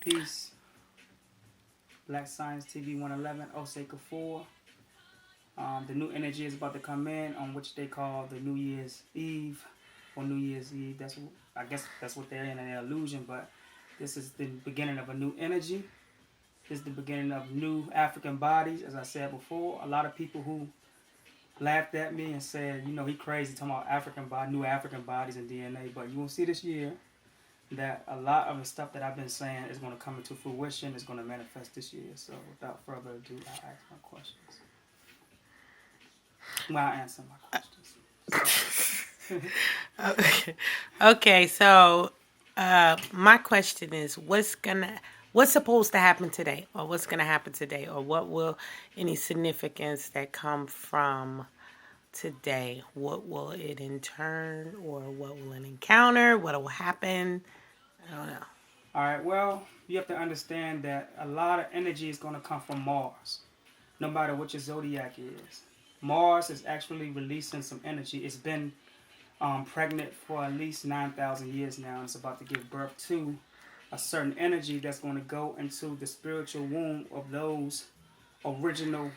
Peace. Black Science TV 111, Osei Kufuor. The new energy is about to come in, on which they call the New Year's Eve or New Year's Eve. I guess that's what they're in their illusion, but this is the beginning of a new energy. This is the beginning of new African bodies. As I said before, a lot of people who laughed at me and said, he crazy talking about new African bodies and DNA, but you will see this year that a lot of the stuff that I've been saying is going to come into fruition, is going to manifest this year. So without further ado, I'll ask my questions. Well, I'll answer my questions. Okay, so my question is, what's supposed to happen today, or what's gonna happen today, or what will any significance that come from today? What will it in turn, or what will it encounter? What will happen? I don't know. All right. Well, you have to understand that a lot of energy is going to come from Mars, no matter what your zodiac is. Mars is actually releasing some energy. It's been pregnant for at least 9,000 years now, and it's about to give birth to a certain energy that's going to go into the spiritual womb of those original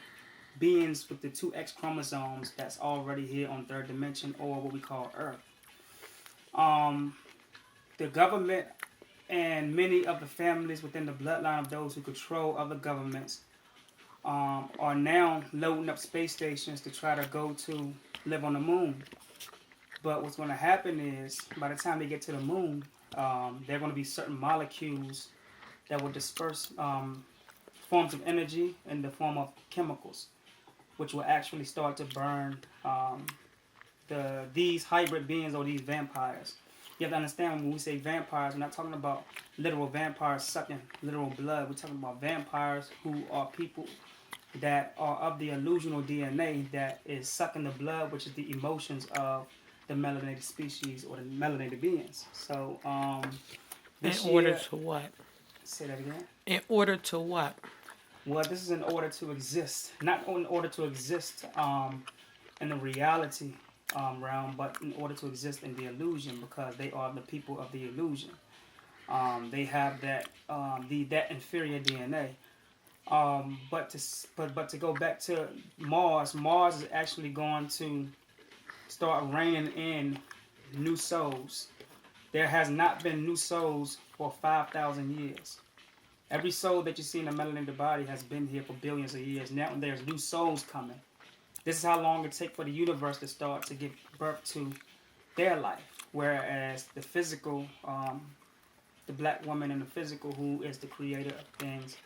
beings with the 2X chromosomes that's already here on third dimension, or what we call Earth. The government and many of the families within the bloodline of those who control other governments are now loading up space stations to try to go to live on the moon. But what's going to happen is, by the time they get to the moon, there are going to be certain molecules that will disperse forms of energy in the form of chemicals, which will actually start to burn these hybrid beings, or these vampires. You have to understand, when we say vampires, we're not talking about literal vampires sucking literal blood. We're talking about vampires who are people that are of the illusional DNA that is sucking the blood, which is the emotions of the melanated species or the melanated beings. So, in order to what? Say that again. In order to what? Well, this is in order to exist, not in order to exist in the reality realm, but in order to exist in the illusion, because they are the people of the illusion. They have that inferior DNA. But to go back to Mars is actually going to start raining in new souls. There has not been new souls for 5,000 years. Every soul that you see in the melanated body has been here for billions of years. Now there's new souls coming. This is how long it takes for the universe to start to give birth to their life. Whereas the physical, the black woman in the physical, who is the creator of things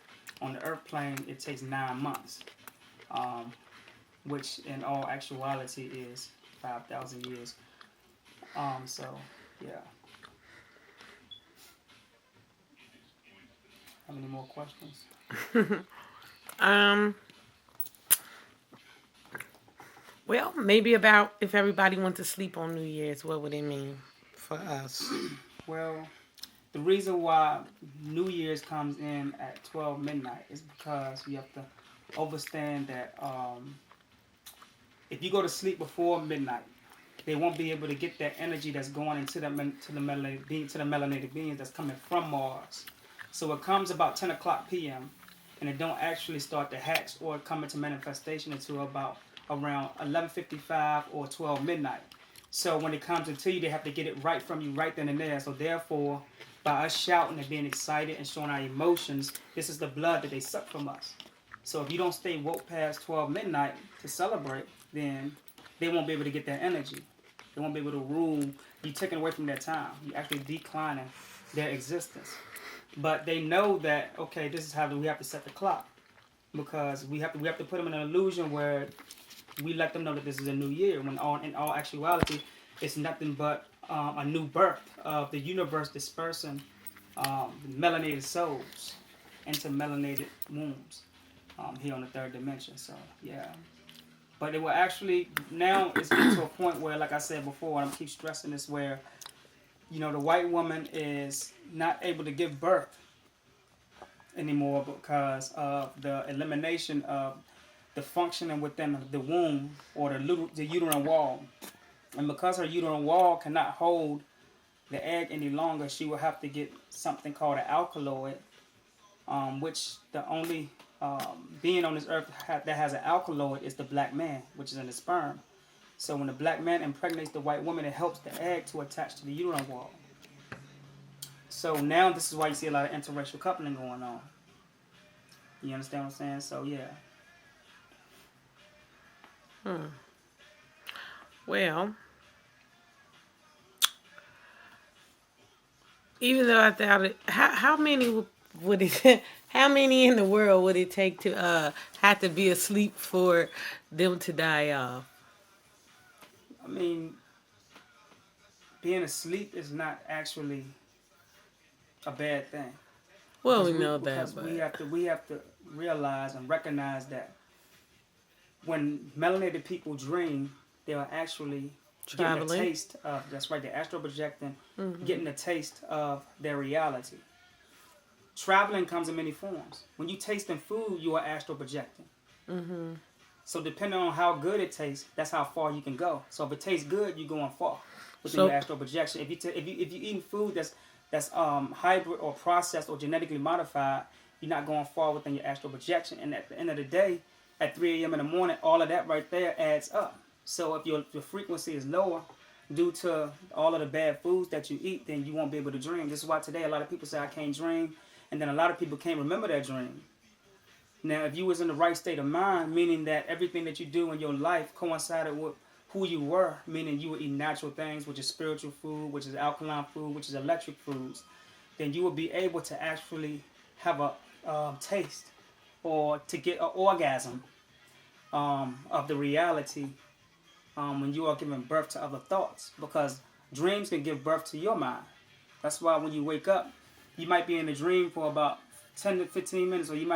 on the earth plane, it takes 9 months. Which in all actuality is 5,000 years. So, yeah. Have any more questions? Well, maybe about if everybody went to sleep on New Year's, what would it mean for us? Well, the reason why New Year's comes in at 12 midnight is because you have to understand that if you go to sleep before midnight, they won't be able to get that energy that's going into the melanated beings that's coming from Mars. So it comes about 10 o'clock p.m. and it don't actually start to hatch or come into manifestation until about around 11:55 or 12 midnight. So when it comes into you, they have to get it right from you right then and there. So therefore, by us shouting and being excited and showing our emotions, this is the blood that they suck from us. So if you don't stay woke past 12 midnight to celebrate, then they won't be able to get that energy. They won't be able to rule. You're taken away from their time. You're actually declining their existence. But they know that, okay, this is how we have to set the clock, because we have to put them in an illusion where we let them know that this is a new year, when in all actuality, it's nothing but a new birth of the universe dispersing melanated souls into melanated wombs here on the third dimension. So, yeah. But it will actually, now it's getting to a point where, like I said before, and I keep stressing this, where, the white woman is not able to give birth anymore because of the elimination of the functioning within the womb or the uterine wall. And because her uterine wall cannot hold the egg any longer, she will have to get something called an alkaloid which the only being on this earth that has an alkaloid is the black man, which is in the sperm. So when the black man impregnates the white woman, it helps the egg to attach to the uterine wall. So now this is why you see a lot of interracial coupling going on. You understand what I'm saying? So yeah. Well, even though I doubt it, how many would it? How many in the world would it take to have to be asleep for them to die off? I mean, being asleep is not actually a bad thing. Well, Because we know that, because but we have to realize and recognize that when melanated people dream, they are actually getting a traveling. taste of, that's right, the astral projecting, getting a taste of their reality. Traveling comes in many forms. When you tasting food, you are astral projecting. So depending on how good it tastes, that's how far you can go. So if it tastes good, you're going far within your astral projection. If you eating food that's hybrid or processed or genetically modified, you're not going far within your astral projection. And at the end of the day, at 3 a.m. in the morning, all of that right there adds up. So if your frequency is lower due to all of the bad foods that you eat, then you won't be able to dream. This is why today a lot of people say I can't dream, and then a lot of people can't remember their dream. Now, if you was in the right state of mind, meaning that everything that you do in your life coincided with who you were, meaning you would eat natural things, which is spiritual food, which is alkaline food, which is electric foods, then you will be able to actually have a taste or to get an orgasm of the reality when you are giving birth to other thoughts, because dreams can give birth to your mind. That's why when you wake up, you might be in a dream for about 10 to 15 minutes, or you've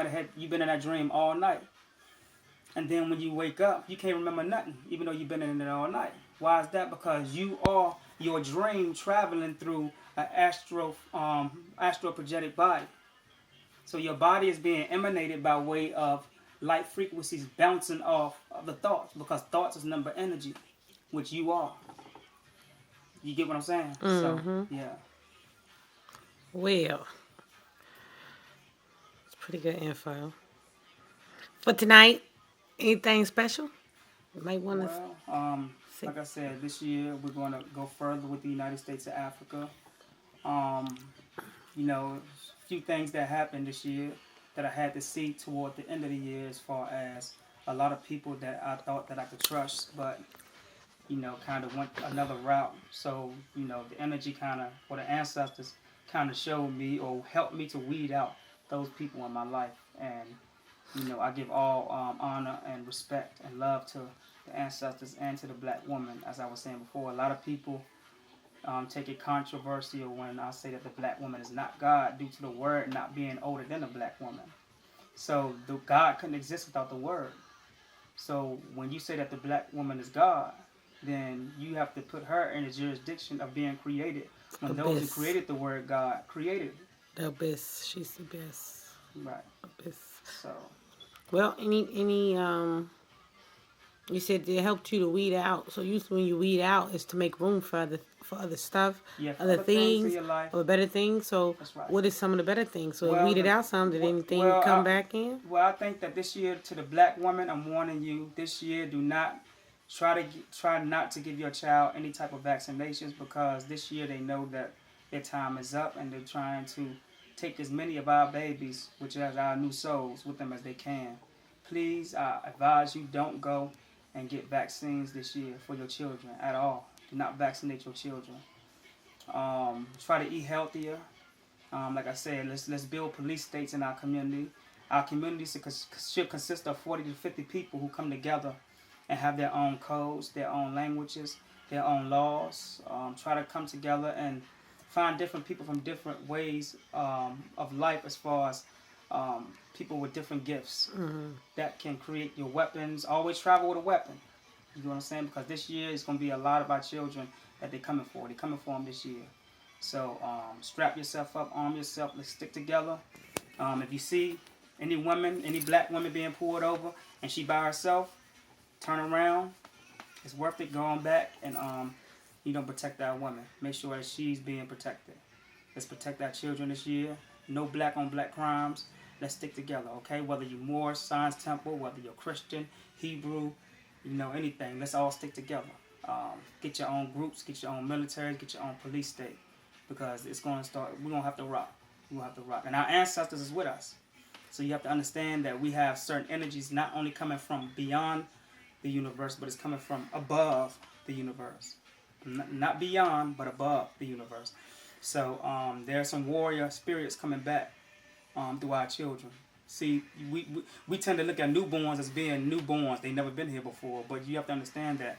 been in that dream all night. And then when you wake up, you can't remember nothing, even though you've been in it all night. Why is that? Because you are your dream traveling through an astral projected body. So your body is being emanated by way of light frequencies bouncing off of the thoughts, because thoughts is number energy, which you are. You get what I'm saying? So yeah. Well, it's pretty good info. For tonight, anything special? You might want to. Well, like I said, this year we're going to go further with the United States of Africa. You know, a few things that happened this year that I had to see toward the end of the year, as far as a lot of people that I thought that I could trust, but you know, kind of went another route. So, you know, the energy kind of, or the ancestors kind of showed me or helped me to weed out those people in my life. And, you know, I give all honor and respect and love to the ancestors and to the black woman. As I was saying before, a lot of people take it controversial when I say that the black woman is not God due to the word not being older than the black woman. So the God couldn't exist without the word. So when you say that the black woman is God, then you have to put her in the jurisdiction of being created. When those who created the word God created it. The abyss. She's the best. Right. Abyss. So. Well, any you said it helped you to weed out. So usually when you weed out is to make room for other stuff, Yeah, other things, in your life. or better things. So that's right. What is some of the better things? So it weeded out some. Did anything come back in? Well, I think that this year, to the black woman, I'm warning you. This year, do not try not to give your child any type of vaccinations, because this year they know that their time is up and they're trying to take as many of our babies, which is our new souls, with them as they can. Please, I advise you, don't go and get vaccines this year for your children at all. Do not vaccinate your children. Try to eat healthier. Like I said, let's build police states in our community. Our community should consist of 40 to 50 people who come together and have their own codes, their own languages, their own laws. Try to come together and find different people from different ways of life, as far as people with different gifts that can create your weapons. Always travel with a weapon. You know what I'm saying? Because this year is going to be a lot of our children that they're coming for. They're coming for them this year. So strap yourself up, arm yourself, let's stick together. If you see any black women being pulled over and she by herself, turn around. It's worth it going back and protect our women. Make sure that she's being protected. Let's protect our children this year. No black on black crimes. Let's stick together, okay? Whether you're Moorish, Science Temple, whether you're Christian, Hebrew, anything. Let's all stick together. Get your own groups, get your own military, get your own police state, because it's going to start. We're going to have to rock. We're going to have to rock. And our ancestors is with us. So you have to understand that we have certain energies not only coming from beyond the universe, but it's coming from above the universe. Not beyond, but above the universe. So there are some warrior spirits coming back through our children. See, we tend to look at newborns as being newborns. They've never been here before. But you have to understand that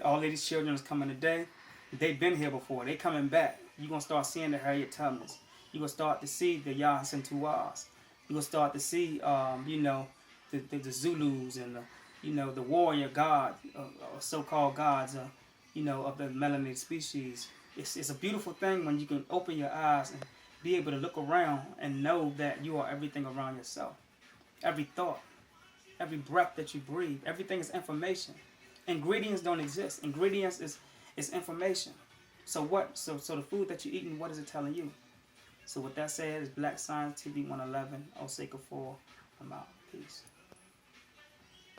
all of these children is coming today. They've been here before. They coming back. You're going to start seeing the Harriet Tubmans. You're going to start to see the Yahs and Tuas. You're going to start to see, the Zulus and the warrior god, so-called gods, of the melanated species. It's a beautiful thing when you can open your eyes and be able to look around and know that you are everything around yourself. Every thought, every breath that you breathe, everything is information. Ingredients don't exist. Ingredients is information. So what? So the food that you're eating, what is it telling you? So with that said, it's Black Science TV 111, Osei Kufuor. I'm out. Peace.